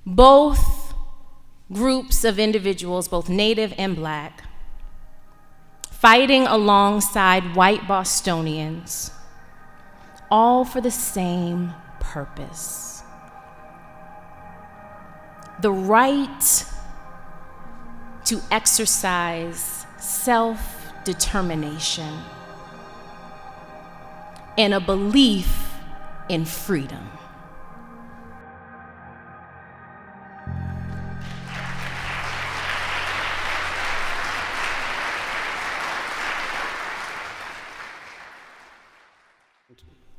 Both groups of individuals, both Native and Black, fighting alongside white Bostonians, all for the same purpose: the right to exercise self-determination and a belief in freedom.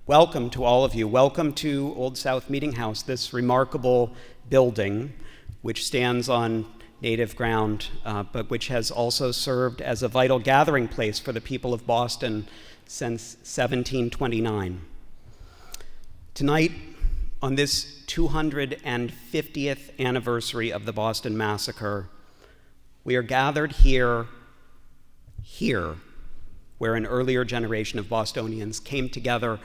Welcome to all of you. Welcome to Old South Meeting House, this remarkable building which stands on Native ground, but which has also served as a vital gathering place for the people of Boston since 1729. Tonight, on this 250th anniversary of the Boston Massacre, we are gathered here, where an earlier generation of Bostonians came together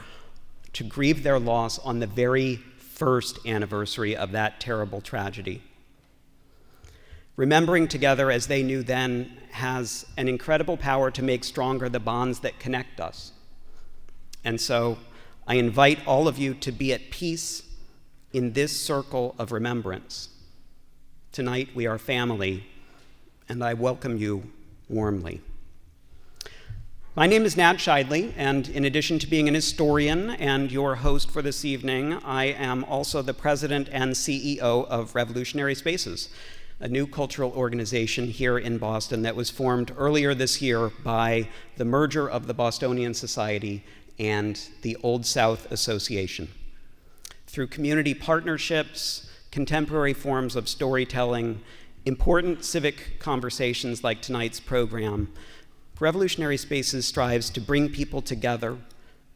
to grieve their loss on the very first anniversary of that terrible tragedy. Remembering together as they knew then has an incredible power to make stronger the bonds that connect us. And so I invite all of you to be at peace in this circle of remembrance. Tonight we are family, and I welcome you warmly. My name is Nat Scheidley, and in addition to being an historian and your host for this evening, I am also the president and CEO of Revolutionary Spaces, a new cultural organization here in Boston that was formed earlier this year by the merger of the Bostonian Society and the Old South Association. Through community partnerships, contemporary forms of storytelling, important civic conversations like tonight's program, Revolutionary Spaces strives to bring people together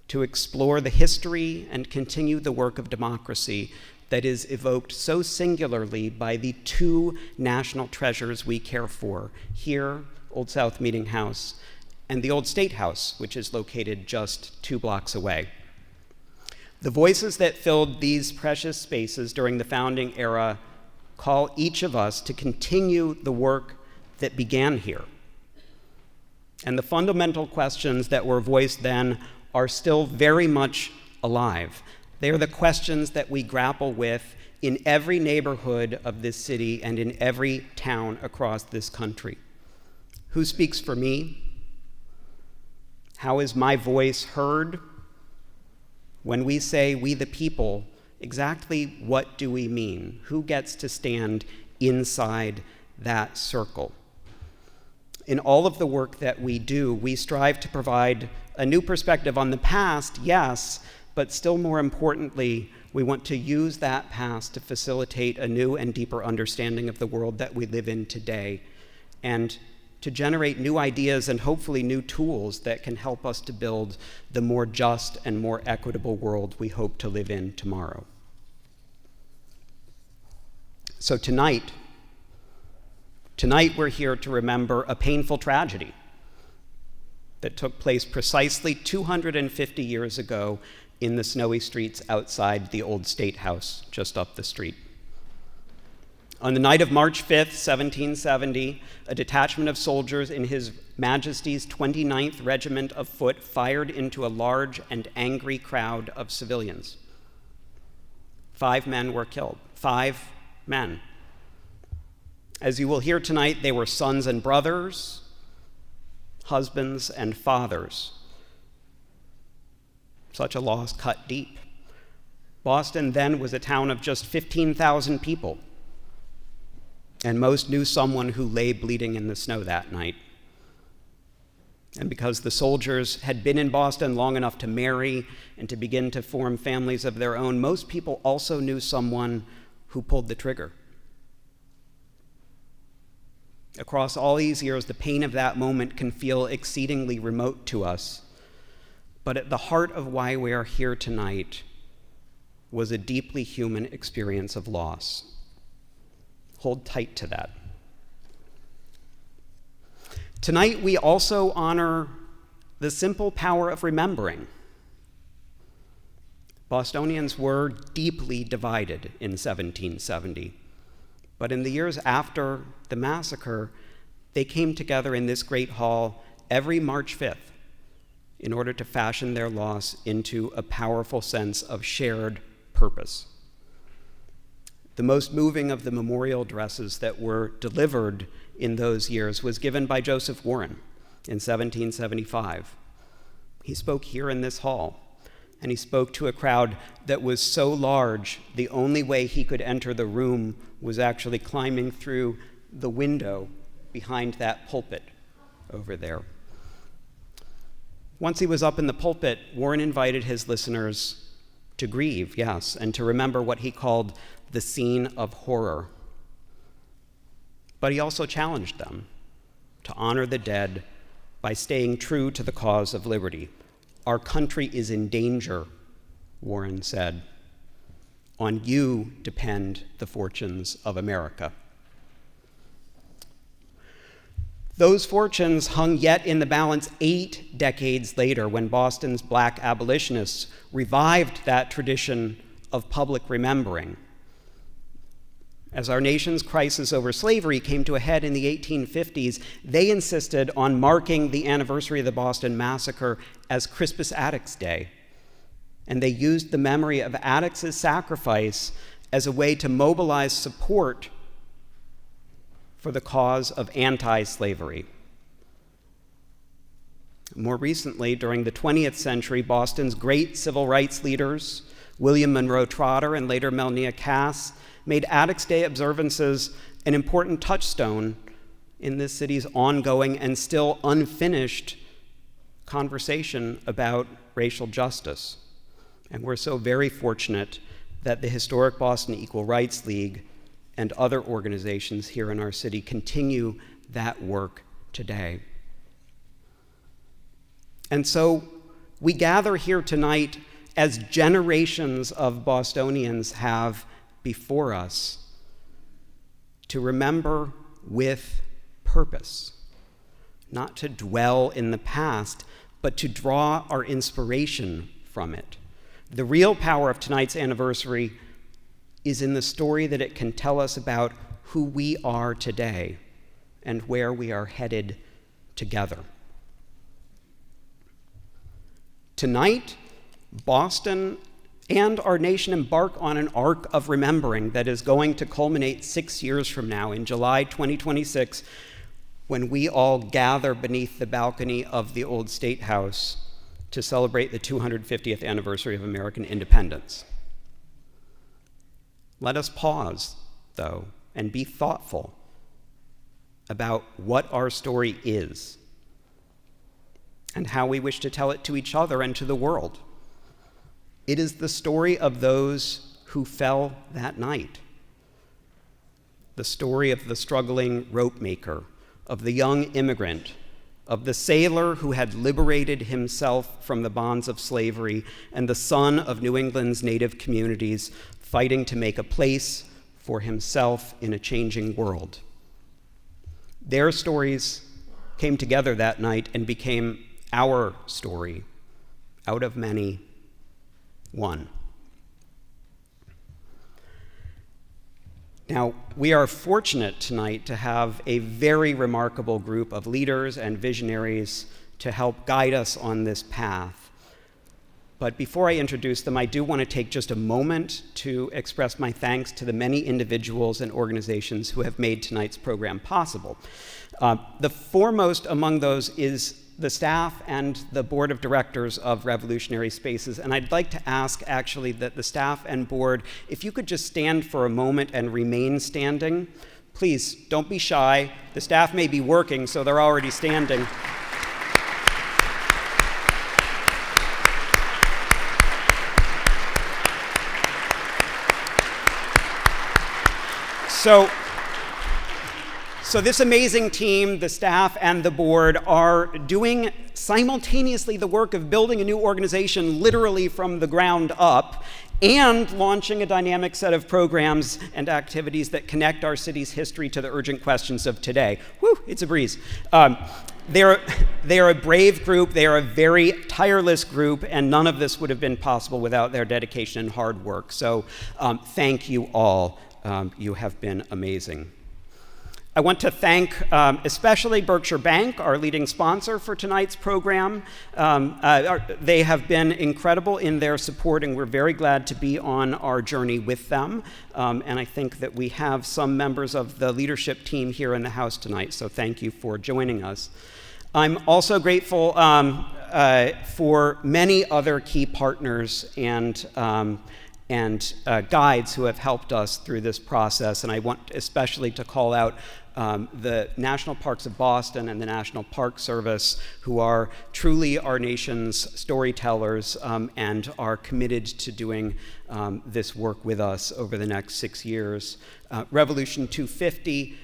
to explore the history and continue the work of democracy that is evoked so singularly by the two national treasures we care for here, Old South Meeting House, and the Old State House, which is located just 2 blocks away. The voices that filled these precious spaces during the founding era call each of us to continue the work that began here. And the fundamental questions that were voiced then are still very much alive. They are the questions that we grapple with in every neighborhood of this city and in every town across this country. Who speaks for me? How is my voice heard? When we say we the people, exactly what do we mean? Who gets to stand inside that circle? In all of the work that we do, we strive to provide a new perspective on the past, yes, but still more importantly, we want to use that past to facilitate a new and deeper understanding of the world that we live in today, and to generate new ideas and hopefully new tools that can help us to build the more just and more equitable world we hope to live in tomorrow. So tonight we're here to remember a painful tragedy that took place precisely 250 years ago in the snowy streets outside the Old State House just up the street. On the night of March 5th, 1770, a detachment of soldiers in His Majesty's 29th Regiment of Foot fired into a large and angry crowd of civilians. 5 men were killed. 5 men. As you will hear tonight, they were sons and brothers, husbands and fathers. Such a loss cut deep. Boston then was a town of just 15,000 people, and most knew someone who lay bleeding in the snow that night. And because the soldiers had been in Boston long enough to marry and to begin to form families of their own, most people also knew someone who pulled the trigger. Across all these years, the pain of that moment can feel exceedingly remote to us. But at the heart of why we are here tonight was a deeply human experience of loss. Hold tight to that. Tonight, we also honor the simple power of remembering. Bostonians were deeply divided in 1770. But in the years after the massacre, they came together in this great hall every March 5th in order to fashion their loss into a powerful sense of shared purpose. The most moving of the memorial addresses that were delivered in those years was given by Joseph Warren in 1775. He spoke here in this hall, and he spoke to a crowd that was so large, the only way he could enter the room was actually climbing through the window behind that pulpit over there. Once he was up in the pulpit, Warren invited his listeners to grieve, yes, and to remember what he called the scene of horror. But he also challenged them to honor the dead by staying true to the cause of liberty. Our country is in danger, Warren said. On you depend the fortunes of America. Those fortunes hung yet in the balance 8 decades later when Boston's Black abolitionists revived that tradition of public remembering. As our nation's crisis over slavery came to a head in the 1850s, they insisted on marking the anniversary of the Boston Massacre as Crispus Attucks Day. And they used the memory of Attucks' sacrifice as a way to mobilize support for the cause of anti-slavery. More recently, during the 20th century, Boston's great civil rights leaders, William Monroe Trotter and later Melnia Cass, made Attucks Day observances an important touchstone in this city's ongoing and still unfinished conversation about racial justice. And we're so very fortunate that the historic Boston Equal Rights League and other organizations here in our city continue that work today. And so we gather here tonight as generations of Bostonians have before us to remember with purpose, not to dwell in the past, but to draw our inspiration from it. The real power of tonight's anniversary is in the story that it can tell us about who we are today and where we are headed together. Tonight, Boston and our nation embark on an arc of remembering that is going to culminate 6 years from now in July 2026, when we all gather beneath the balcony of the old State House to celebrate the 250th anniversary of American independence. Let us pause, though, and be thoughtful about what our story is and how we wish to tell it to each other and to the world. It is the story of those who fell that night. The story of the struggling rope maker, of the young immigrant, of the sailor who had liberated himself from the bonds of slavery, and the son of New England's native communities fighting to make a place for himself in a changing world. Their stories came together that night and became our story, out of many, one. Now, we are fortunate tonight to have a very remarkable group of leaders and visionaries to help guide us on this path. But before I introduce them, I do want to take just a moment to express my thanks to the many individuals and organizations who have made tonight's program possible. The foremost among those is the staff and the board of directors of Revolutionary Spaces. And I'd like to ask, actually, that the staff and board, if you could just stand for a moment and remain standing. Please, don't be shy. The staff may be working, so they're already standing. So this amazing team, the staff and the board, are doing simultaneously the work of building a new organization literally from the ground up and launching a dynamic set of programs and activities that connect our city's history to the urgent questions of today. Whew, it's a breeze. They are a brave group, they are a very tireless group, and none of this would have been possible without their dedication and hard work. So thank you all You have been amazing. I want to thank especially Berkshire Bank, our leading sponsor for tonight's program. They have been incredible in their support, and we're very glad to be on our journey with them. And I think that we have some members of the leadership team here in the house tonight, so thank you for joining us. I'm also grateful for many other key partners and guides who have helped us through this process, and I want especially to call out the National Parks of Boston and the National Park Service, who are truly our nation's storytellers and are committed to doing this work with us over the next 6 years. Revolution 250,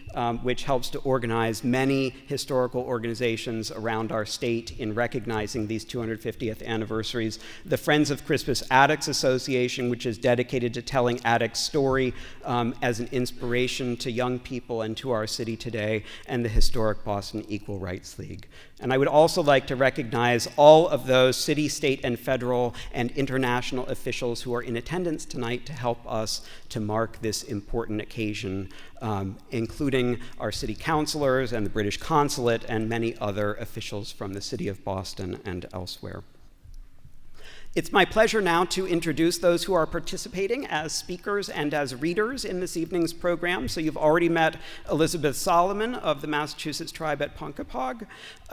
which helps to organize many historical organizations around our state in recognizing these 250th anniversaries. The Friends of Crispus Attucks Association, which is dedicated to telling Attucks' story as an inspiration to young people and to our city today, and the historic Boston Equal Rights League. And I would also like to recognize all of those city, state, and federal and international officials who are in attendance tonight to help us to mark this important occasion, including our city councilors and the British consulate and many other officials from the city of Boston and elsewhere. It's my pleasure now to introduce those who are participating as speakers and as readers in this evening's program. So you've already met Elizabeth Solomon of the Massachusetts tribe at Punkapaug.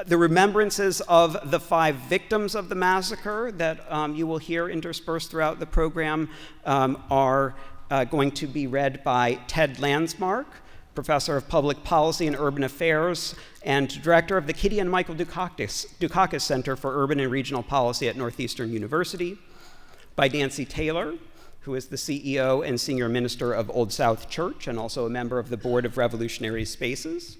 The remembrances of the 5 victims of the massacre that you will hear interspersed throughout the program are going to be read by Ted Landsmark, Professor of Public Policy and Urban Affairs, and Director of the Kitty and Michael Dukakis Center for Urban and Regional Policy at Northeastern University, by Nancy Taylor, who is the CEO and Senior Minister of Old South Church and also a member of the Board of Revolutionary Spaces,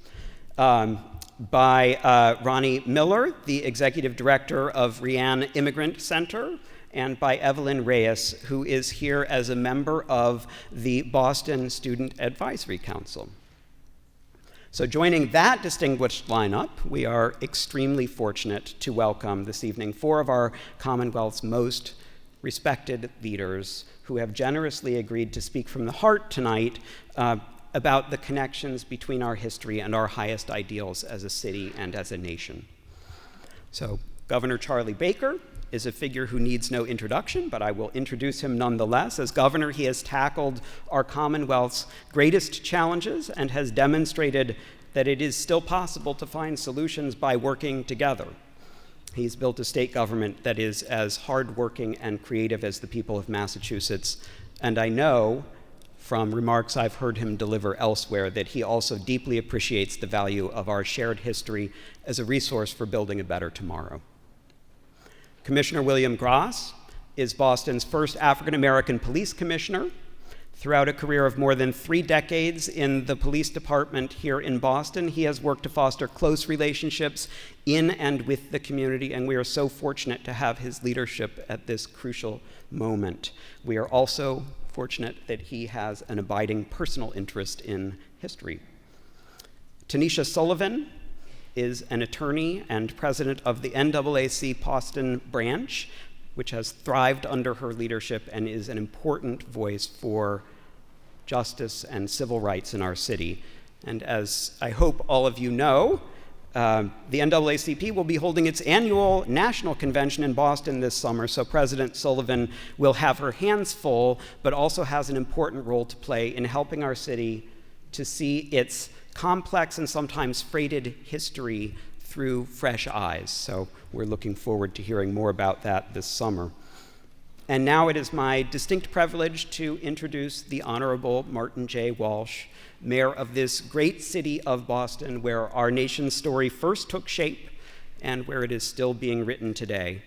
by Ronnie Miller, the Executive Director of Rianne Immigrant Center, and by Evelyn Reyes, who is here as a member of the Boston Student Advisory Council. So joining that distinguished lineup, we are extremely fortunate to welcome this evening 4 of our Commonwealth's most respected leaders who have generously agreed to speak from the heart tonight about the connections between our history and our highest ideals as a city and as a nation. So Governor Charlie Baker is a figure who needs no introduction, but I will introduce him nonetheless. As governor, he has tackled our Commonwealth's greatest challenges and has demonstrated that it is still possible to find solutions by working together. He's built a state government that is as hardworking and creative as the people of Massachusetts, and I know from remarks I've heard him deliver elsewhere that he also deeply appreciates the value of our shared history as a resource for building a better tomorrow. Commissioner William Gross is Boston's first African-American police commissioner. Throughout a career of more than 3 decades in the police department here in Boston, he has worked to foster close relationships in and with the community, and we are so fortunate to have his leadership at this crucial moment. We are also fortunate that he has an abiding personal interest in history. Tanisha Sullivan is an attorney and president of the NAAC Boston branch, which has thrived under her leadership and is an important voice for justice and civil rights in our city. And as I hope all of you know, the NAACP will be holding its annual national convention in Boston this summer, so President Sullivan will have her hands full, but also has an important role to play in helping our city to see its complex and sometimes freighted history through fresh eyes. So we're looking forward to hearing more about that this summer. And now it is my distinct privilege to introduce the Honorable Martin J. Walsh, Mayor of this great city of Boston, where our nation's story first took shape and where it is still being written today.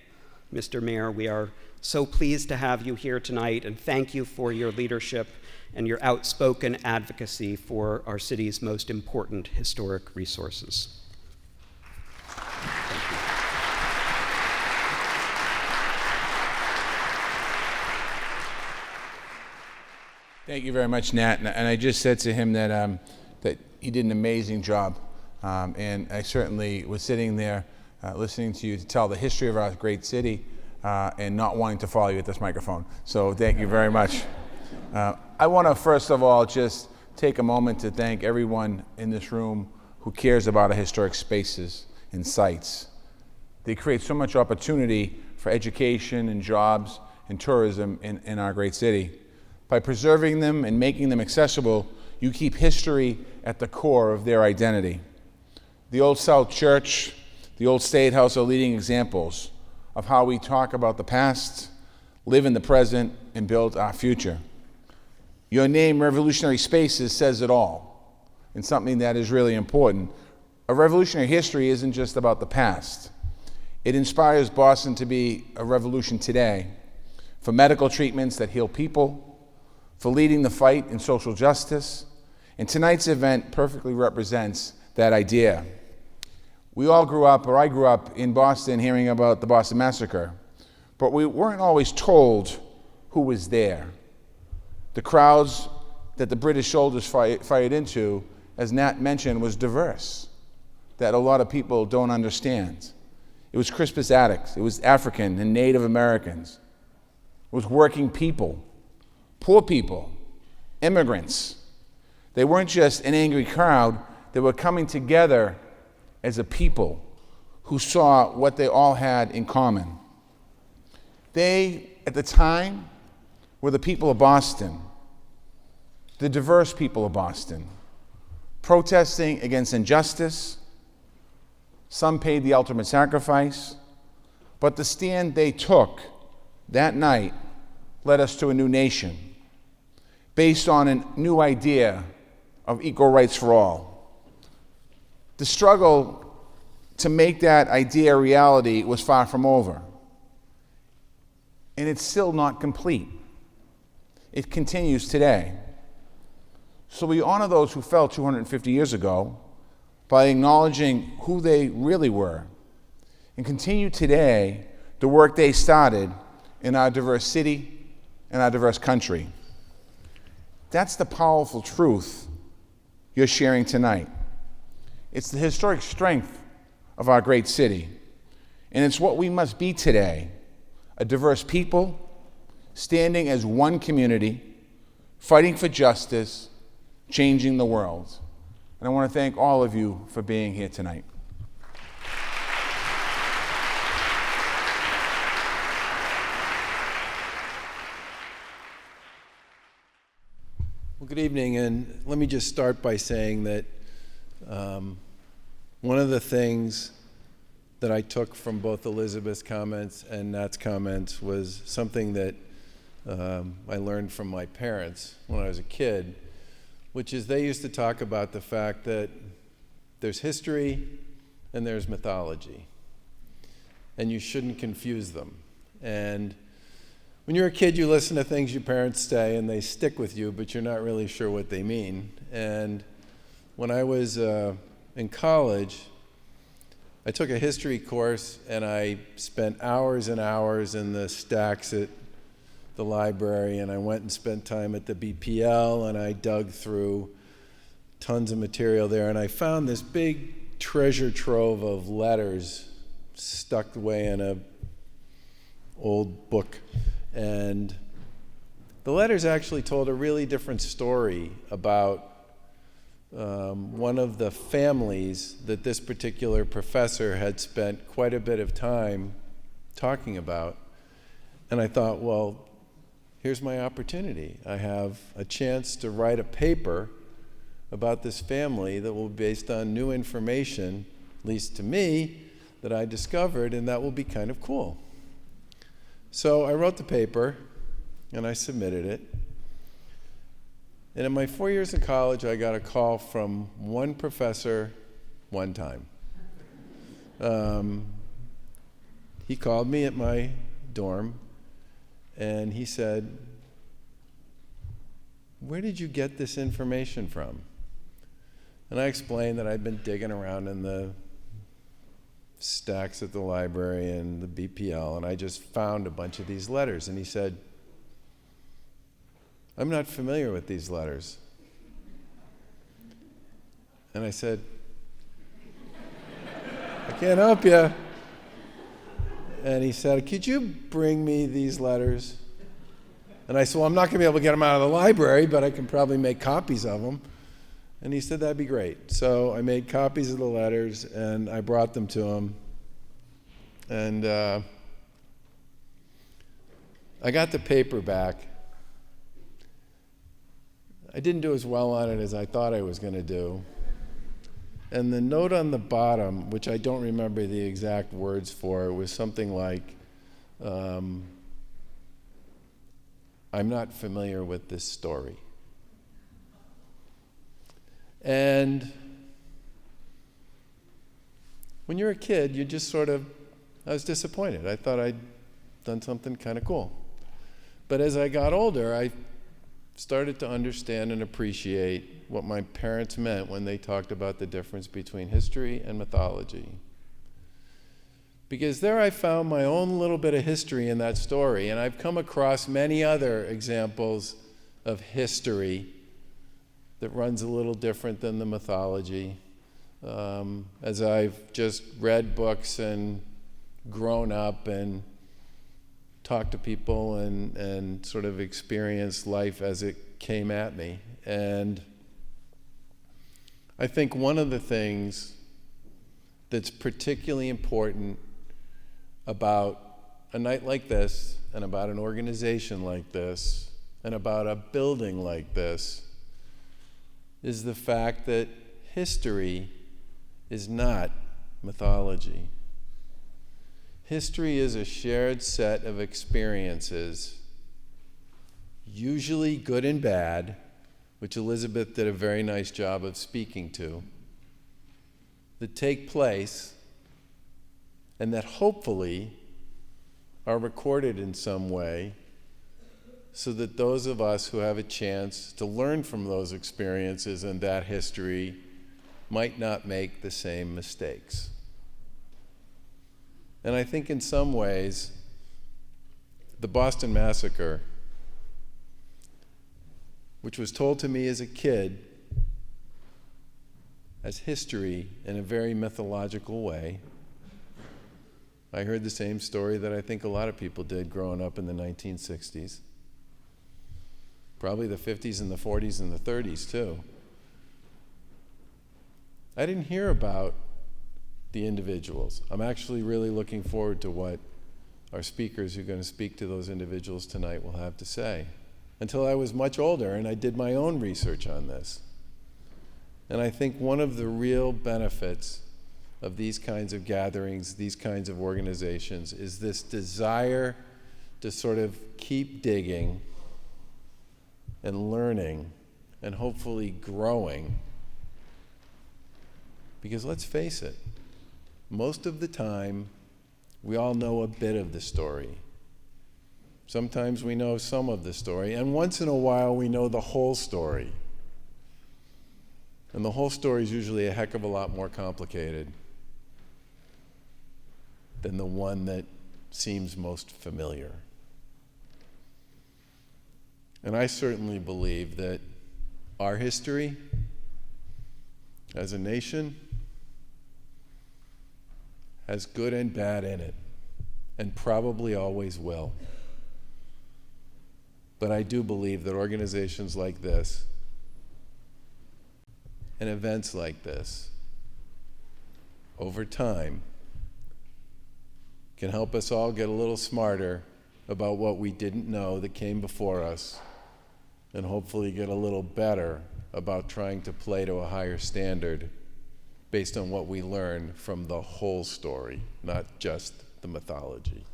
Mr. Mayor, we are so pleased to have you here tonight, and thank you for your leadership and your outspoken advocacy for our city's most important historic resources. Thank you very much, Nat. And I just said to him that that he did an amazing job. And I certainly was sitting there listening to you to tell the history of our great city and not wanting to follow you at this microphone. So thank you very much. I want to first of all just take a moment to thank everyone in this room who cares about our historic spaces and sites. They create so much opportunity for education and jobs and tourism in our great city. By preserving them and making them accessible, you keep history at the core of their identity. The Old South Church, the Old State House are leading examples of how we talk about the past, live in the present, and build our future. Your name, Revolutionary Spaces, says it all, and something that is really important. A revolutionary history isn't just about the past. It inspires Boston to be a revolution today, for medical treatments that heal people, for leading the fight in social justice, and tonight's event perfectly represents that idea. We all grew up, or I grew up in Boston hearing about the Boston Massacre, but we weren't always told who was there. The crowds that the British soldiers fired into, as Nat mentioned, was diverse, that a lot of people don't understand. It was Crispus Attucks, it was African and Native Americans, it was working people, poor people, immigrants. They weren't just an angry crowd, they were coming together as a people who saw what they all had in common. They, at the time, were the people of Boston, the diverse people of Boston, protesting against injustice. Some paid the ultimate sacrifice, but the stand they took that night led us to a new nation, based on a new idea of equal rights for all. The struggle to make that idea a reality was far from over, and it's still not complete. It continues today. So we honor those who fell 250 years ago by acknowledging who they really were, and continue today the work they started in our diverse city and our diverse country. That's the powerful truth you're sharing tonight. It's the historic strength of our great city, and it's what we must be today, a diverse people standing as one community, fighting for justice, changing the world. And I want to thank all of you for being here tonight. Well, good evening, and let me just start by saying that one of the things that I took from both Elizabeth's comments and Nat's comments was something that I learned from my parents when I was a kid, which is they used to talk about the fact that there's history and there's mythology, and you shouldn't confuse them. And when you're a kid, you listen to things your parents say and they stick with you, but you're not really sure what they mean. And when I was in college, I took a history course and I spent hours and hours in the stacks at the library, and I went and spent time at the BPL, and I dug through tons of material there, and I found this big treasure trove of letters stuck away in a old book. And the letters actually told a really different story about one of the families that this particular professor had spent quite a bit of time talking about. And I thought, well, here's my opportunity. I have a chance to write a paper about this family that will be based on new information, at least to me, that I discovered, and that will be kind of cool. So I wrote the paper, and I submitted it. And in my 4 years in college, I got a call from one professor one time. He called me at my dorm, and he said, "Where did you get this information from?" And I explained that I'd been digging around in the stacks at the library and the BPL, and I just found a bunch of these letters. And he said, "I'm not familiar with these letters." And I said, "I can't help you." And he said, "Could you bring me these letters?" And I said, well, I'm not going to be able to get them out of the library, but I can probably make copies of them. And he said, that'd be great. So I made copies of the letters, and I brought them to him. And I got the paper back. I didn't do as well on it as I thought I was going to do. And the note on the bottom, which I don't remember the exact words for, was something like, I'm not familiar with this story. And when you're a kid, you just sort of, I was disappointed. I thought I'd done something kind of cool. But as I got older, I started to understand and appreciate what my parents meant when they talked about the difference between history and mythology. Because there I found my own little bit of history in that story, and I've come across many other examples of history that runs a little different than the mythology. As I've just read books and grown up and talked to people and sort of experienced life as it came at me. And I think one of the things that's particularly important about a night like this, and about an organization like this, and about a building like this, is the fact that history is not mythology. History is a shared set of experiences, usually good and bad, which Elizabeth did a very nice job of speaking to, that take place and that hopefully are recorded in some way so that those of us who have a chance to learn from those experiences and that history might not make the same mistakes. And I think in some ways, the Boston Massacre, which was told to me as a kid as history in a very mythological way, I heard the same story that I think a lot of people did growing up in the 1960s. Probably the 50s and the 40s and the 30s too. I didn't hear about the individuals. I'm actually really looking forward to what our speakers who are going to speak to those individuals tonight will have to say. Until I was much older and I did my own research on this. And I think one of the real benefits of these kinds of gatherings, these kinds of organizations, is this desire to sort of keep digging and learning and hopefully growing. Because let's face it, most of the time, we all know a bit of the story. Sometimes we know some of the story, and once in a while we know the whole story. And the whole story is usually a heck of a lot more complicated than the one that seems most familiar. And I certainly believe that our history as a nation has good and bad in it, and probably always will. But I do believe that organizations like this and events like this, over time, can help us all get a little smarter about what we didn't know that came before us, and hopefully get a little better about trying to play to a higher standard based on what we learn from the whole story, not just the mythology.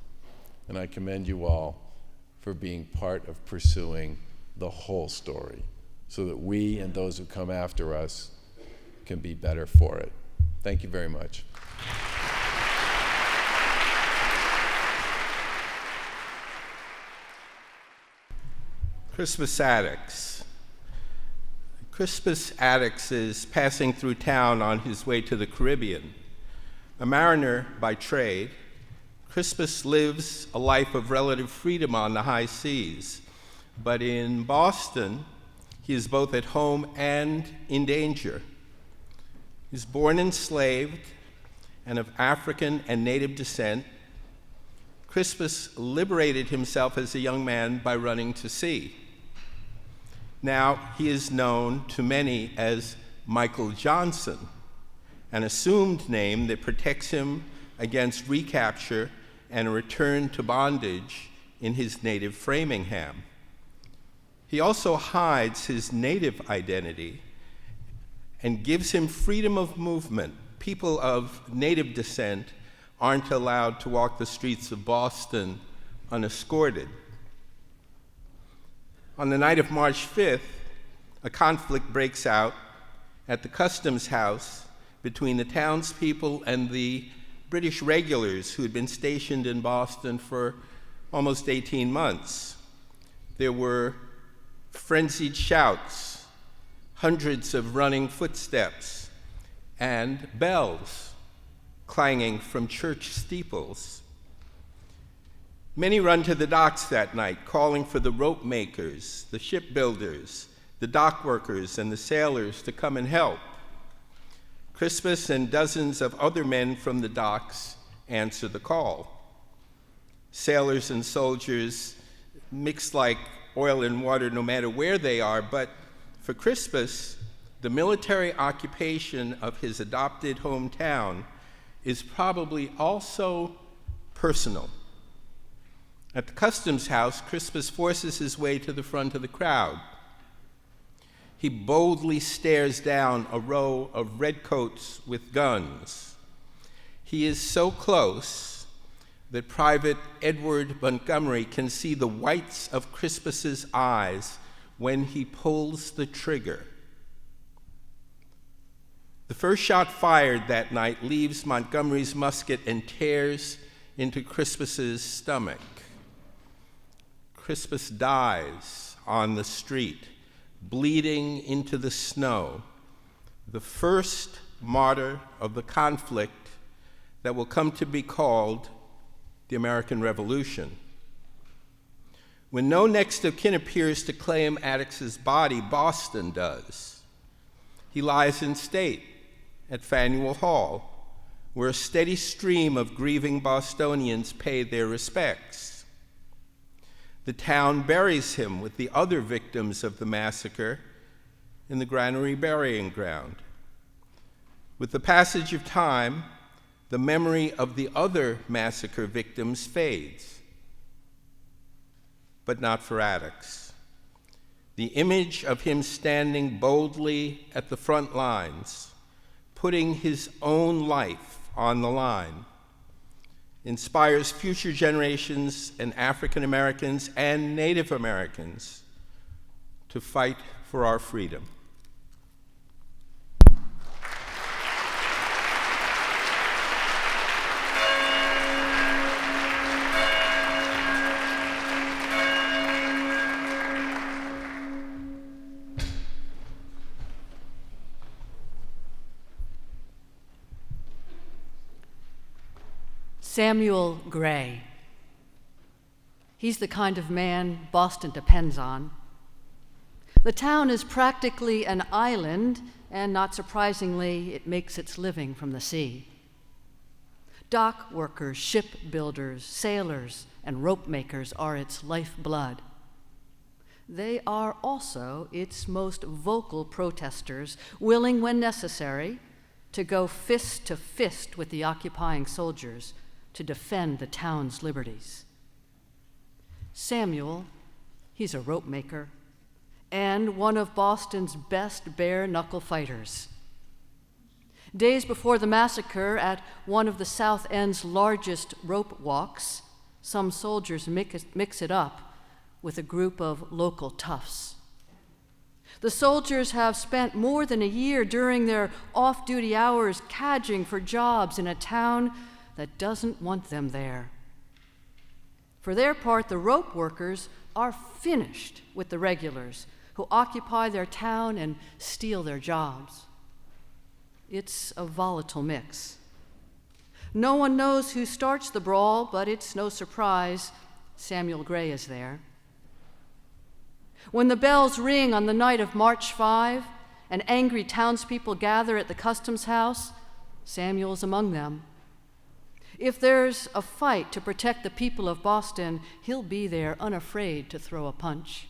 And I commend you all for being part of pursuing the whole story so that we and those who come after us can be better for it. Thank you very much. Crispus Attucks. Crispus Attucks is passing through town on his way to the Caribbean. A mariner by trade, Crispus lives a life of relative freedom on the high seas. But in Boston, he is both at home and in danger. He's born enslaved and of African and native descent. Crispus liberated himself as a young man by running to sea. Now he is known to many as Michael Johnson, an assumed name that protects him against recapture and a return to bondage in his native Framingham. He also hides his native identity and gives him freedom of movement. People of native descent aren't allowed to walk the streets of Boston unescorted. On the night of March 5th, a conflict breaks out at the Customs House between the townspeople and the British regulars who had been stationed in Boston for almost 18 months. There were frenzied shouts, hundreds of running footsteps, and bells clanging from church steeples. Many run to the docks that night, calling for the rope makers, the shipbuilders, the dock workers, and the sailors to come and help. Crispus and dozens of other men from the docks answer the call. Sailors and soldiers mix like oil and water no matter where they are, but for Crispus, the military occupation of his adopted hometown is probably also personal. At the Customs House, Crispus forces his way to the front of the crowd. He boldly stares down a row of redcoats with guns. He is so close that Private Edward Montgomery can see the whites of Crispus's eyes when he pulls the trigger. The first shot fired that night leaves Montgomery's musket and tears into Crispus's stomach. Crispus dies on the street, bleeding into the snow, the first martyr of the conflict that will come to be called the American Revolution. When no next of kin appears to claim Attucks's body, Boston does. He lies in state at Faneuil Hall, where a steady stream of grieving Bostonians pay their respects. The town buries him with the other victims of the massacre in the Granary Burying Ground. With the passage of time, the memory of the other massacre victims fades, but not for Attucks. The image of him standing boldly at the front lines, putting his own life on the line, inspires future generations and African Americans and Native Americans to fight for our freedom. Samuel Gray. He's the kind of man Boston depends on. The town is practically an island, and not surprisingly, it makes its living from the sea. Dock workers, shipbuilders, sailors, and rope makers are its lifeblood. They are also its most vocal protesters, willing when necessary to go fist to fist with the occupying soldiers to defend the town's liberties. Samuel, he's a rope maker and one of Boston's best bare-knuckle fighters. Days before the massacre, at one of the South End's largest rope walks, some soldiers mix it up with a group of local toughs. The soldiers have spent more than a year during their off-duty hours cadging for jobs in a town that doesn't want them there. For their part, the rope workers are finished with the regulars who occupy their town and steal their jobs. It's a volatile mix. No one knows who starts the brawl, but it's no surprise Samuel Gray is there. When the bells ring on the night of March 5 and angry townspeople gather at the Customs House, Samuel's among them. If there's a fight to protect the people of Boston, he'll be there unafraid to throw a punch.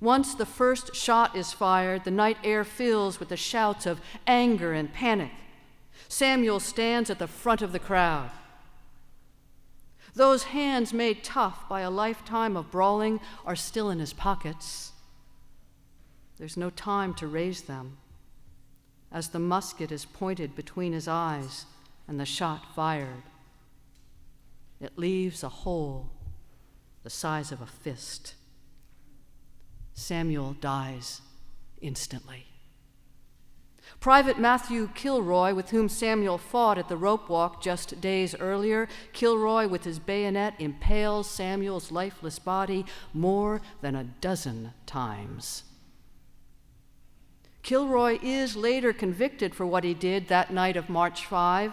Once the first shot is fired, the night air fills with the shouts of anger and panic. Samuel stands at the front of the crowd. Those hands made tough by a lifetime of brawling are still in his pockets. There's no time to raise them, as the musket is pointed between his eyes and the shot fired. It leaves a hole the size of a fist. Samuel dies instantly. Private Matthew Kilroy, with whom Samuel fought at the rope walk just days earlier, Kilroy with his bayonet impales Samuel's lifeless body more than a dozen times. Kilroy is later convicted for what he did that night of March 5,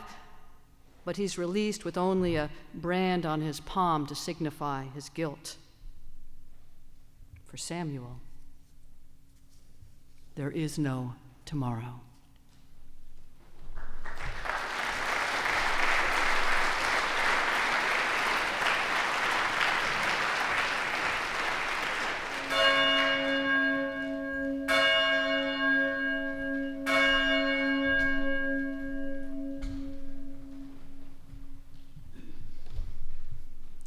but he's released with only a brand on his palm to signify his guilt. For Samuel, there is no tomorrow.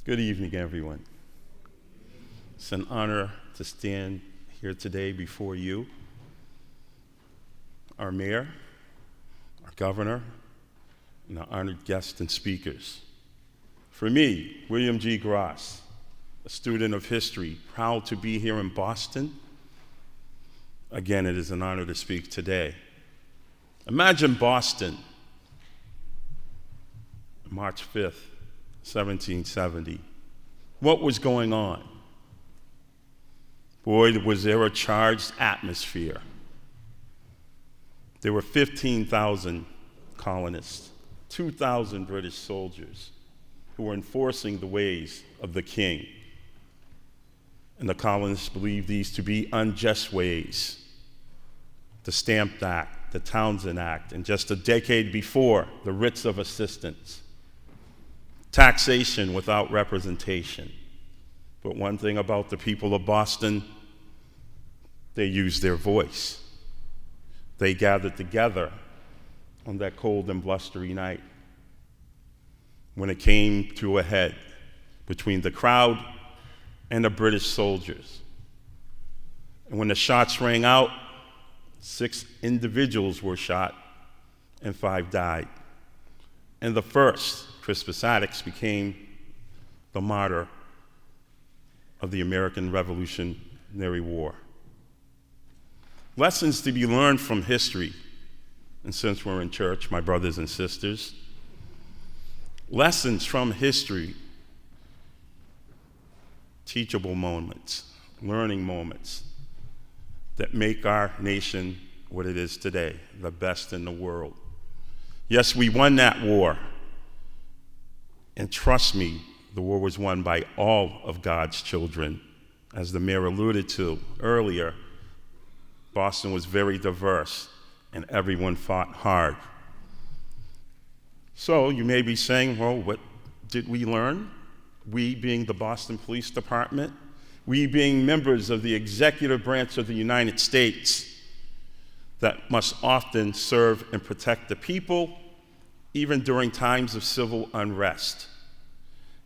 Good evening, everyone. It's an honor to stand here today before you, our mayor, our governor, and our honored guests and speakers. For me, William G. Gross, a student of history, proud to be here in Boston, again, it is an honor to speak today. Imagine Boston, March 5th, 1770. What was going on? Boy, was there a charged atmosphere. There were 15,000 colonists, 2,000 British soldiers who were enforcing the ways of the king. And the colonists believed these to be unjust ways. The Stamp Act, the Townshend Act, and just a decade before, the writs of assistance. Taxation without representation. But one thing about the people of Boston, they used their voice. They gathered together on that cold and blustery night when it came to a head between the crowd and the British soldiers. And when the shots rang out, 6 individuals were shot and 5 died. And the first, Crispus Attucks, became the martyr of the American Revolutionary War. Lessons to be learned from history, and since we're in church, my brothers and sisters, lessons from history, teachable moments, learning moments that make our nation what it is today, the best in the world. Yes, we won that war. And trust me, the war was won by all of God's children. As the mayor alluded to earlier, Boston was very diverse, and everyone fought hard. So you may be saying, well, what did we learn? We being the Boston Police Department, we being members of the executive branch of the United States that must often serve and protect the people, even during times of civil unrest.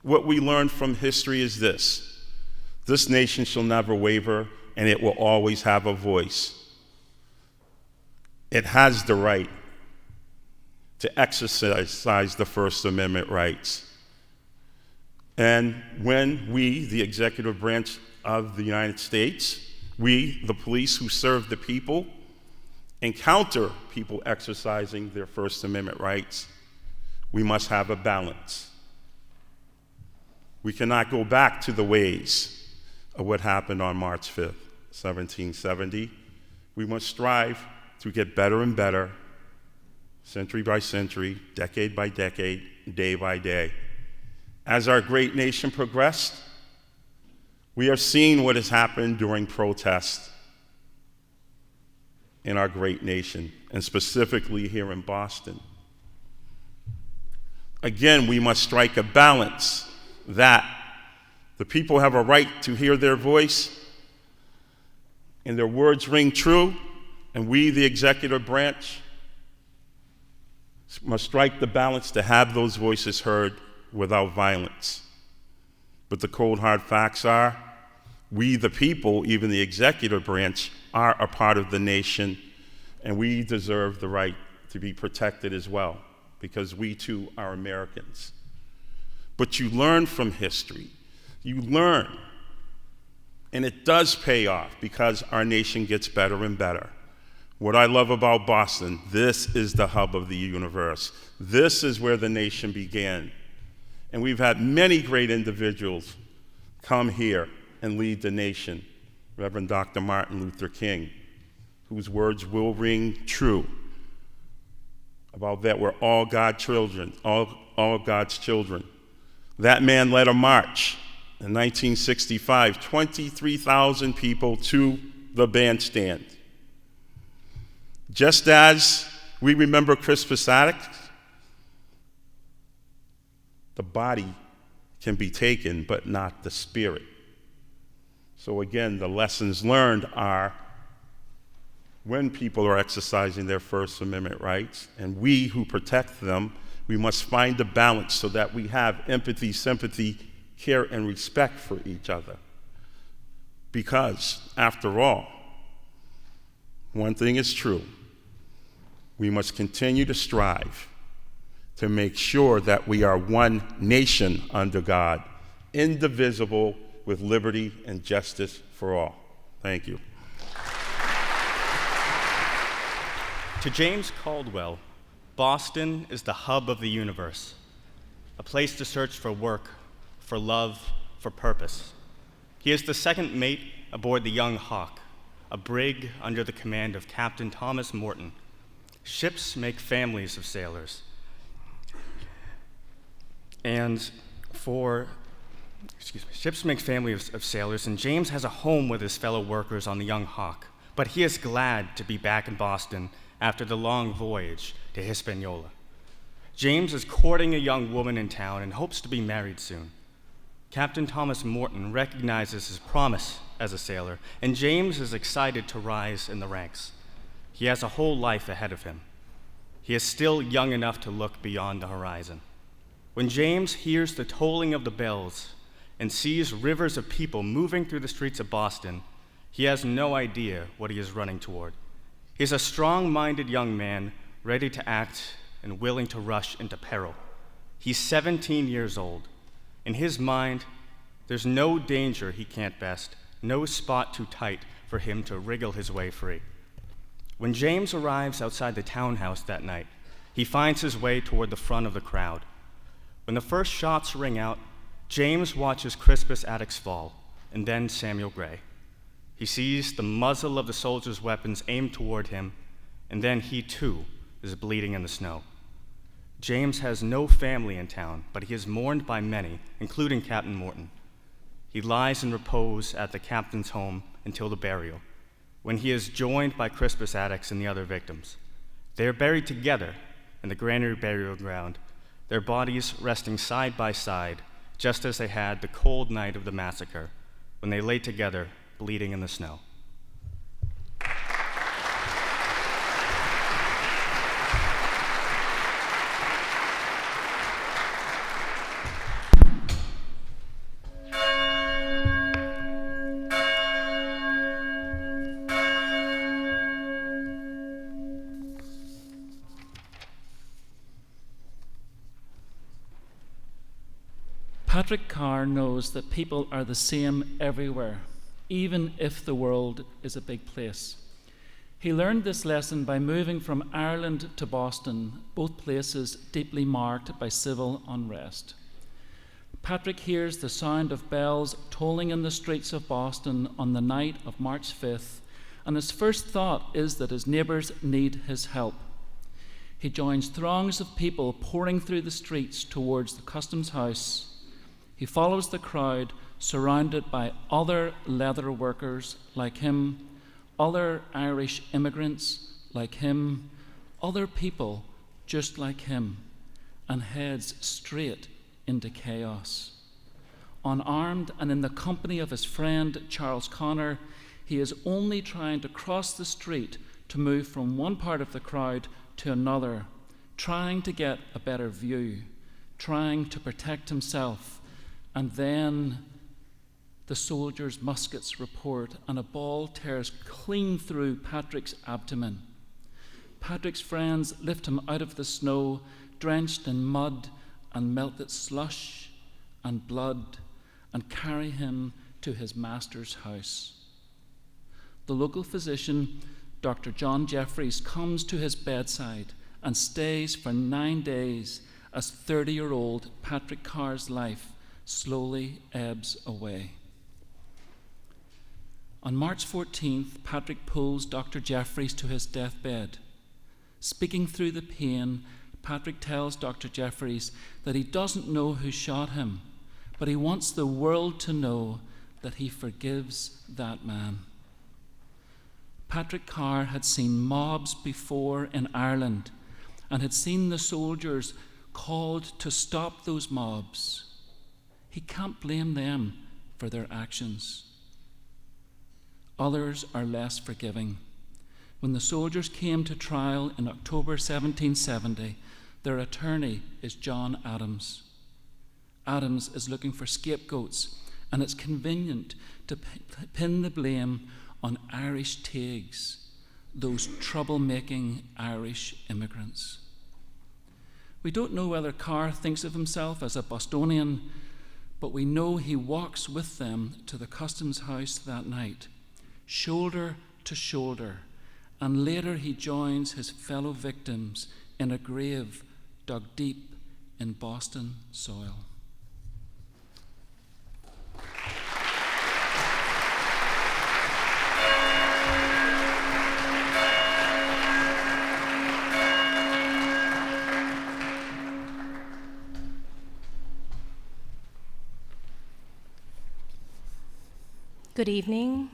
What we learn from history is this: this nation shall never waver, and it will always have a voice. It has the right to exercise the First Amendment rights. And when we, the executive branch of the United States, we, the police who serve the people, encounter people exercising their First Amendment rights, we must have a balance. We cannot go back to the ways of what happened on March 5th, 1770. We must strive to get better and better, century by century, decade by decade, day by day. As our great nation progressed, we are seeing what has happened during protests in our great nation, and specifically here in Boston. again, we must strike a balance that the people have a right to hear their voice and their words ring true, and we, the executive branch, must strike the balance to have those voices heard without violence. But the cold, hard facts are, we, the people, even the executive branch, are a part of the nation, and we deserve the right to be protected as well, because we too are Americans. But you learn from history. You learn, and it does pay off because our nation gets better and better. What I love about Boston, this is the hub of the universe. This is where the nation began. And we've had many great individuals come here and lead the nation. Reverend Dr. Martin Luther King, whose words will ring true about that we're all God's children, all God's children. That man led a march in 1965, 23,000 people to the bandstand. Just as we remember Crispus Attucks, the body can be taken, but not the spirit. So again, the lessons learned are when people are exercising their First Amendment rights, and we who protect them, we must find a balance so that we have empathy, sympathy, care, and respect for each other. Because, after all, one thing is true. We must continue to strive to make sure that we are one nation under God, indivisible, with liberty and justice for all. Thank you. To James Caldwell, Boston is the hub of the universe, a place to search for work, for love, for purpose. He is the second mate aboard the Young Hawk, a brig under the command of Captain Thomas Morton. Ships make families of sailors. Ships make families of sailors, and James has a home with his fellow workers on the Young Hawk. But he is glad to be back in Boston after the long voyage to Hispaniola. James is courting a young woman in town and hopes to be married soon. Captain Thomas Morton recognizes his promise as a sailor, and James is excited to rise in the ranks. He has a whole life ahead of him. He is still young enough to look beyond the horizon. When James hears the tolling of the bells and sees rivers of people moving through the streets of Boston, he has no idea what he is running toward. He is a strong-minded young man, ready to act and willing to rush into peril. He's 17 years old. In his mind, there's no danger he can't best, no spot too tight for him to wriggle his way free. When James arrives outside the townhouse that night, he finds his way toward the front of the crowd. When the first shots ring out, James watches Crispus Attucks fall, and then Samuel Gray. He sees the muzzle of the soldier's weapons aimed toward him, and then he too is bleeding in the snow. James has no family in town, but he is mourned by many, including Captain Morton. He lies in repose at the captain's home until the burial, when he is joined by Crispus Attucks and the other victims. They are buried together in the granary burial ground, their bodies resting side by side, just as they had the cold night of the massacre, when they lay together, bleeding in the snow. Patrick Carr knows that people are the same everywhere, even if the world is a big place. He learned this lesson by moving from Ireland to Boston, both places deeply marked by civil unrest. Patrick hears the sound of bells tolling in the streets of Boston on the night of March 5th, and his first thought is that his neighbours need his help. He joins throngs of people pouring through the streets towards the customs house. He follows the crowd, surrounded by other leather workers like him, other Irish immigrants like him, other people just like him. and heads straight into chaos. Unarmed and in the company of his friend Charles Connor, he is only trying to cross the street to move from one part of the crowd to another, trying to get a better view, trying to protect himself. And then the soldiers' muskets report, and a ball tears clean through Patrick's abdomen. Patrick's friends lift him out of the snow, drenched in mud and melted slush and blood, and carry him to his master's house. The local physician, Dr. John Jeffries, comes to his bedside and stays for 9 days as 30-year-old Patrick Carr's life slowly ebbs away. On March 14th, Patrick pulls Dr. Jeffries to his deathbed. Speaking through the pain, Patrick tells Dr. Jeffries that he doesn't know who shot him, but he wants the world to know that he forgives that man. Patrick Carr had seen mobs before in Ireland and had seen the soldiers called to stop those mobs. He can't blame them for their actions. Others are less forgiving. When the soldiers came to trial in October 1770, their attorney is John Adams. Adams is looking for scapegoats, and it's convenient to pin the blame on Irish Taigs, those troublemaking Irish immigrants. We don't know whether Carr thinks of himself as a Bostonian, but we know he walks with them to the customs house that night, shoulder to shoulder, and later he joins his fellow victims in a grave dug deep in Boston soil. Good evening.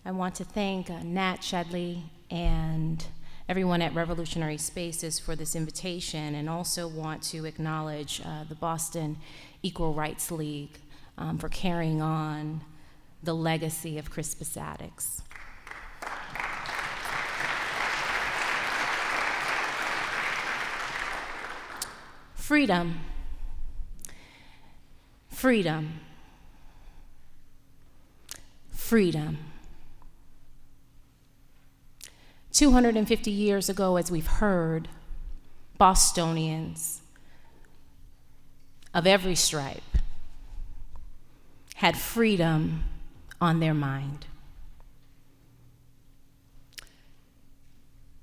I want to thank Nat Shedley and everyone at Revolutionary Spaces for this invitation, and also want to acknowledge the Boston Equal Rights League for carrying on the legacy of Crispus Attucks. Freedom. Freedom. Freedom. 250 years ago, as we've heard, Bostonians of every stripe had freedom on their mind.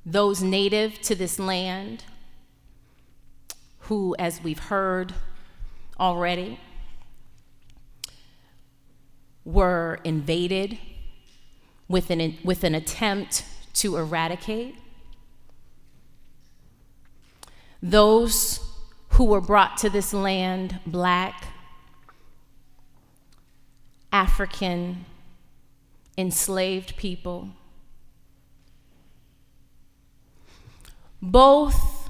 Those native to this land who, as we've heard already, were invaded with an attempt to eradicate. Those who were brought to this land, Black, African, enslaved people. Both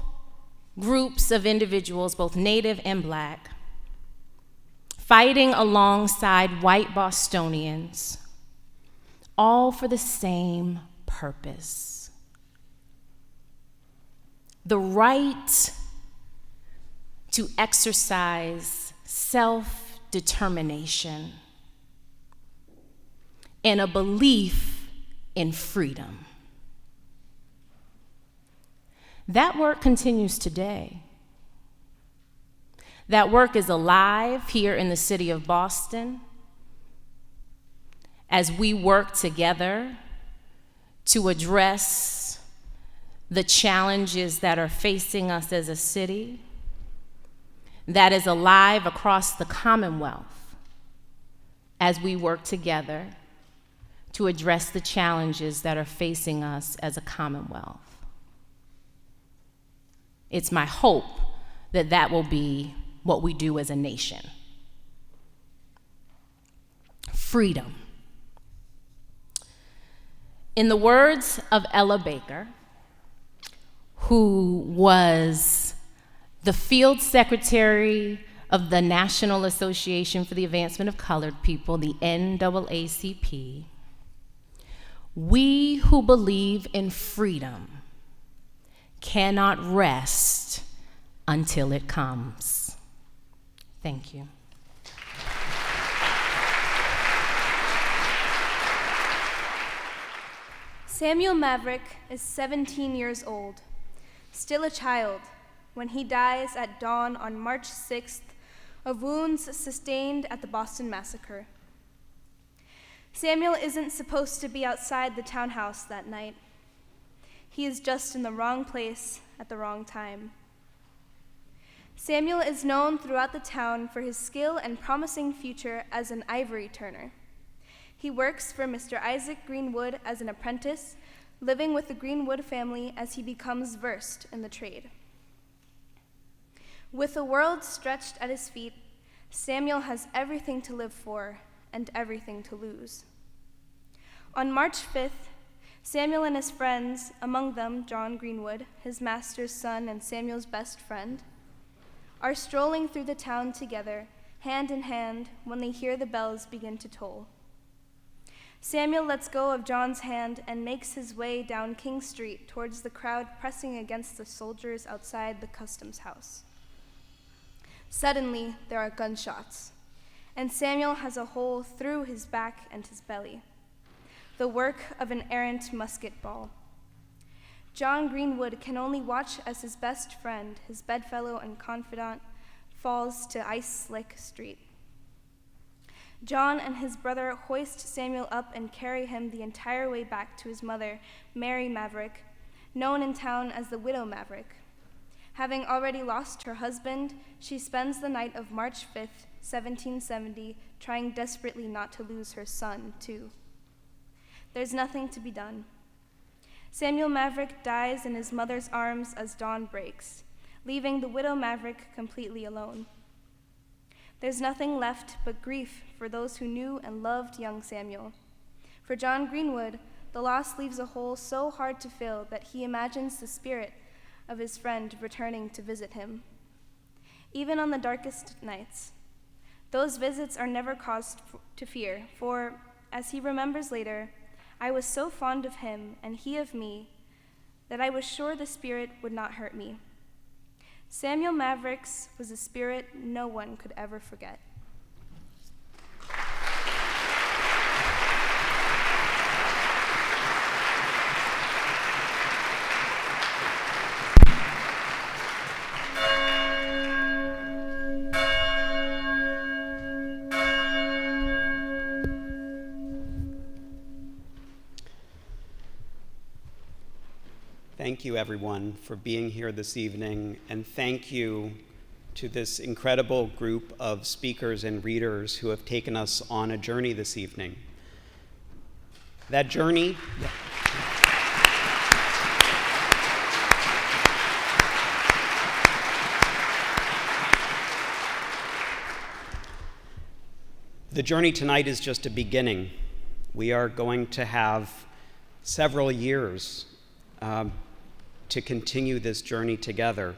groups of individuals, both Native and Black, fighting alongside white Bostonians, all for the same purpose: the right to exercise self-determination and a belief in freedom. That work continues today. That work is alive here in the city of Boston as we work together to address the challenges that are facing us as a city. That is alive across the Commonwealth as we work together to address the challenges that are facing us as a Commonwealth. It's my hope that that will be what we do as a nation. Freedom. In the words of Ella Baker, who was the field secretary of the National Association for the Advancement of Colored People, the NAACP, we who believe in freedom cannot rest until it comes. Thank you. Samuel Maverick is 17 years old, still a child, when he dies at dawn on March 6th of wounds sustained at the Boston Massacre. Samuel isn't supposed to be outside the townhouse that night. He is just in the wrong place at the wrong time. Samuel is known throughout the town for his skill and promising future as an ivory turner. He works for Mr. Isaac Greenwood as an apprentice, living with the Greenwood family as he becomes versed in the trade. With the world stretched at his feet, Samuel has everything to live for and everything to lose. On March 5th, Samuel and his friends, among them John Greenwood, his master's son and Samuel's best friend, are strolling through the town together, hand in hand, when they hear the bells begin to toll. Samuel lets go of John's hand and makes his way down King Street towards the crowd pressing against the soldiers outside the customs house. Suddenly, there are gunshots, and Samuel has a hole through his back and his belly, the work of an errant musket ball. John Greenwood can only watch as his best friend, his bedfellow and confidant, falls to ice-slick street. John and his brother hoist Samuel up and carry him the entire way back to his mother, Mary Maverick, known in town as the Widow Maverick. Having already lost her husband, she spends the night of March 5th, 1770, trying desperately not to lose her son, too. There's nothing to be done. Samuel Maverick dies in his mother's arms as dawn breaks, leaving the Widow Maverick completely alone. There's nothing left but grief for those who knew and loved young Samuel. For John Greenwood, the loss leaves a hole so hard to fill that he imagines the spirit of his friend returning to visit him. Even on the darkest nights, those visits are never cause to fear, for, as he remembers later, I was so fond of him and he of me that I was sure the spirit would not hurt me. Samuel Maverick's was a spirit no one could ever forget. Thank you, everyone, for being here this evening, and thank you to this incredible group of speakers and readers who have taken us on a journey this evening. That journey... The journey tonight is just a beginning. We are going to have several years to continue this journey together.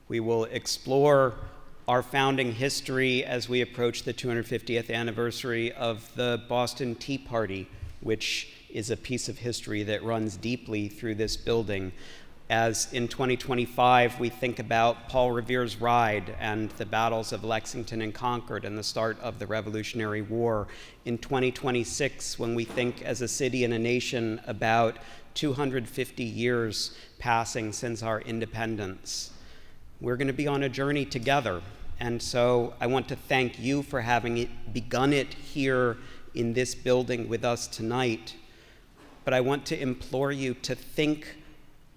We will explore our founding history as we approach the 250th anniversary of the Boston Tea Party, which is a piece of history that runs deeply through this building. As in 2025, we think about Paul Revere's Ride and the battles of Lexington and Concord and the start of the Revolutionary War. In 2026, when we think as a city and a nation about 250 years passing since our independence, we're going to be on a journey together. And so I want to thank you for having begun it here in this building with us tonight. But I want to implore you to think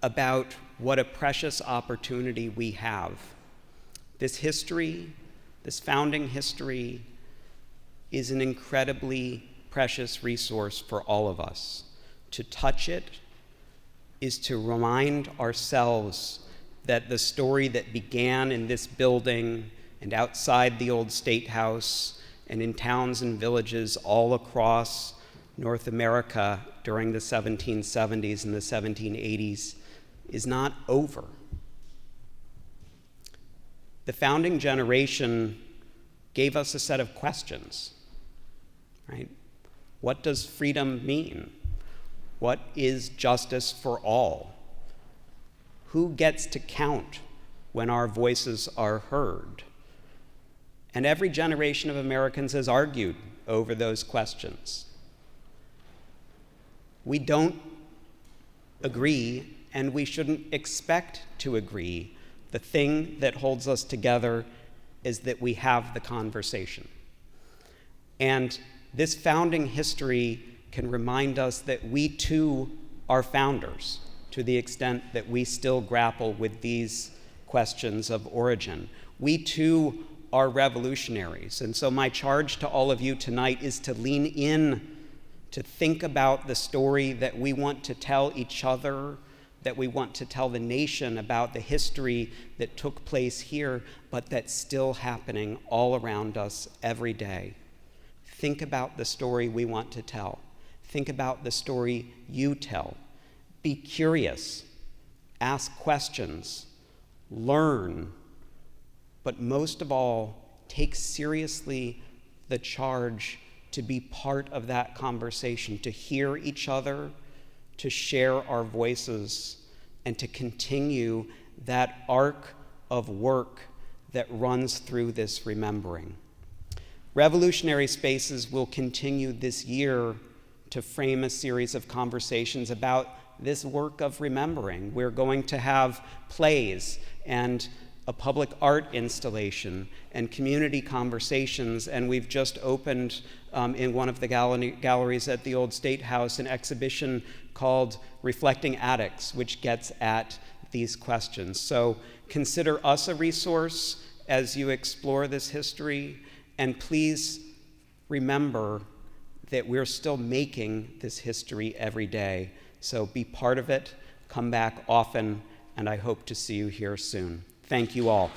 about what a precious opportunity we have. This history, this founding history, is an incredibly precious resource for all of us. To touch it is to remind ourselves that the story that began in this building and outside the old State House and in towns and villages all across North America during the 1770s and the 1780s is not over. The founding generation gave us a set of questions, right? What does freedom mean? What is justice for all? Who gets to count when our voices are heard? And every generation of Americans has argued over those questions. We don't agree, and we shouldn't expect to agree. The thing that holds us together is that we have the conversation. And this founding history can remind us that we too are founders, to the extent that we still grapple with these questions of origin. We too are revolutionaries. And so my charge to all of you tonight is to lean in, to think about the story that we want to tell each other, that we want to tell the nation about the history that took place here, but that's still happening all around us every day. Think about the story we want to tell. Think about the story you tell. Be curious, ask questions, learn, but most of all, take seriously the charge to be part of that conversation, to hear each other, to share our voices, and to continue that arc of work that runs through this remembering. Revolutionary Spaces will continue this year to frame a series of conversations about this work of remembering. We're going to have plays and a public art installation and community conversations, and we've just opened in one of the galleries at the Old State House an exhibition called Reflecting Attucks, which gets at these questions. So consider us a resource as you explore this history, and please remember that we're still making this history every day. So be part of it, come back often, and I hope to see you here soon. Thank you all.